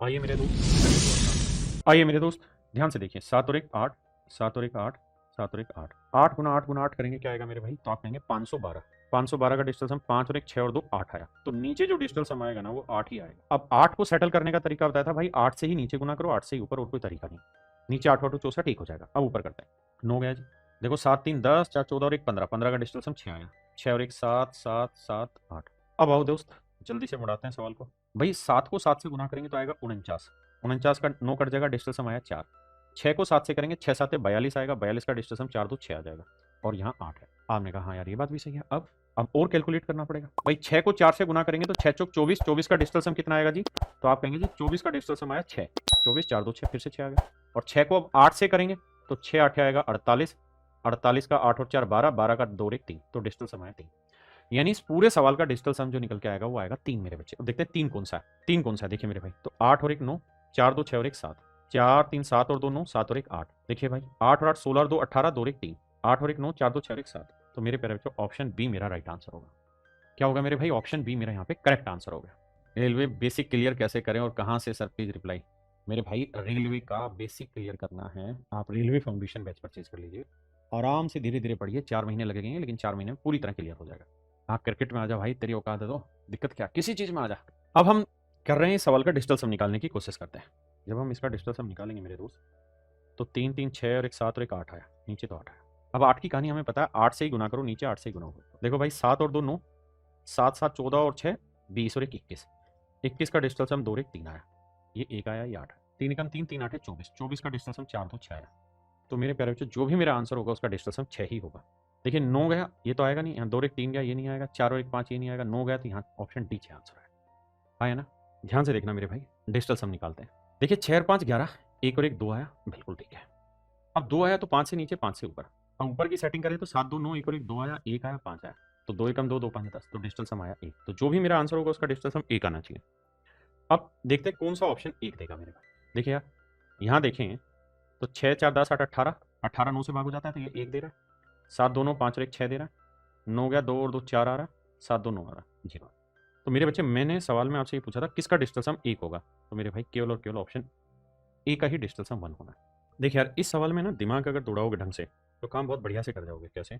आइए मेरे दोस्त, आइए मेरे दोस्त, ध्यान से देखिए। 7 और 1 8, 7 और 1 8, 7 और 1 8, 8 गुना 8 गुना 8 करेंगे क्या आएगा मेरे भाई? तो आप कहेंगे 512। 512 का डिजिटल सम 5 और 1 6 और 2 8 आया, तो नीचे जो डिजिटल सम आएगा ना वो 8 ही आएगा। अब 8 को सेटल करने का तरीका बताया था भाई, 8 से ही नीचे गुना करो, 8 से ही ऊपर, और कोई तरीका नहीं। नीचे 8 8 64 ठीक हो जाएगा। अब ऊपर करते हैं, 9 गया जी। देखो 7 3 10, 4 14 और 1 15, 15 का डिजिटल सम 6 आया, 6 और 1 7 7 7 8। अब आओ दोस्त, जल्दी से मुड़ाते हैं सवाल को। भाई 7 को 7 से गुना करेंगे तो आएगा 49, 49 का 9 कट जाएगा, डिजिटल सम आया 4। 6 को 7 से करेंगे, 6 7 42 आएगा, 42 का डिजिटल सम 4 2 6 आ जाएगा, और यहाँ 8 है। आपने कहा हाँ यार ये बात भी सही है। अब और कैलकुलेट करना पड़ेगा भाई। 6 को 4 से गुना करेंगे तो 6 चौक 24, 24 का डिजिटल सम कितना आएगा जी? तो आप कहेंगे जी 24 का डिजिटल सम आया 6, 24 4 2 6 फिर से 6 आ गया। और 6 को अब 8 से करेंगे तो 6 8 आएगा 48, 48 का 8 और 4 12, 12 का 2 और 1 3, तो डिजिटल सम आया 3। यानी इस पूरे सवाल का डिजिटल सम जो निकल के आएगा वो आएगा 3 मेरे बच्चे। अब देखते हैं 3 कौन सा है, 3 कौन सा है, देखिए मेरे भाई। तो 8 और 1 9, 4 2 6 और 1 7, 4 3 7 और 2 9, 7 और 1 8। देखिए भाई 8 और 8 16 और 2 18, 2 और 1 3, 8 और 1 9, 4 2 6 और 1 7। तो मेरे प्यारे बच्चों ऑप्शन बी मेरा राइट आंसर होगा। क्या होगा मेरे भाई? ऑप्शन बी मेरा यहाँ पे करेक्ट आंसर होगा। रेलवे बेसिक क्लियर कैसे करें और कहाँ से सर प्लीज रिप्लाई? मेरे भाई रेलवे का बेसिक क्लियर करना है, आप रेलवे फाउंडेशन बैच परचेज कर लीजिए। आराम से धीरे धीरे पढ़िए, 4 महीने लगेंगे, लेकिन 4 महीने में पूरी तरह क्लियर हो जाएगा। हाँ क्रिकेट में आ जा भाई, तेरी औकात है तो दिक्कत क्या, किसी चीज़ में आ जा। अब हम कर रहे हैं इस सवाल का डिजिटल सम निकालने की कोशिश करते हैं। जब हम इसका डिजिटल सम निकालेंगे मेरे दोस्त, तो 3 3 6 और 1 7 और 1 8 आया, नीचे तो 8 आया। अब 8 की कहानी हमें पता है, 8 से ही गुना करो, नीचे 8 से ही गुना होगा। देखो भाई 7 और 2 9, 7 7 14 और 6 20 और 1 21, 21 का डिजिटल सम 2 और 1 3 आया, ये 1 आया, ये 8 है। 3 एकम 3 3 8 है 24, 24 का डिजिटल सम 4 2 6 आया। तो मेरे प्यारे बच्चों जो भी मेरा आंसर होगा उसका डिजिटल सम 6 ही होगा। देखिए 9 गया, ये तो आएगा नहीं, यहाँ 2 और 1 3 गया, ये नहीं आएगा, 4 और 1 5 ये नहीं आएगा, 9 गया तो यहाँ ऑप्शन डी 6 आंसर है। आया ना? ध्यान से देखना मेरे भाई, डिजिटल सम निकालते हैं। देखिए 6 और 5 11, 1 और 1 2 आया, बिल्कुल ठीक है। अब 2 आया तो 5 से नीचे 5 से ऊपर। अब ऊपर की सेटिंग करें तो 7 2 9, 1 और 1 2 आया, 1 आया 5 आया, तो 2 एकम 2 2 5 10, तो डिजिटल सम आया 1। तो जो भी मेरा आंसर होगा उसका डिजिटल सम 1 आना चाहिए। अब देखते हैं कौन सा ऑप्शन 1 देगा मेरे भाई। देखिए यार यहाँ देखें तो 6 4 10 8 18, 18 9 से भाग हो जाता है तो ये 1 दे रहा है, 7 2 9 5 और 1 6 दे रहा है, 9 गया 2 और 2 4 आ रहा है, 7 2 9 आ रहा है 0। तो मेरे बच्चे मैंने सवाल में आपसे ये पूछा था किसका डिजिटल सम 1 होगा, तो मेरे भाई केवल और केवल ऑप्शन ए का ही डिजिटल सम 1 होना है। देखिए यार इस सवाल में ना दिमाग अगर दौड़ाओगे ढंग से तो काम बहुत बढ़िया से कर जाओगे। कैसे?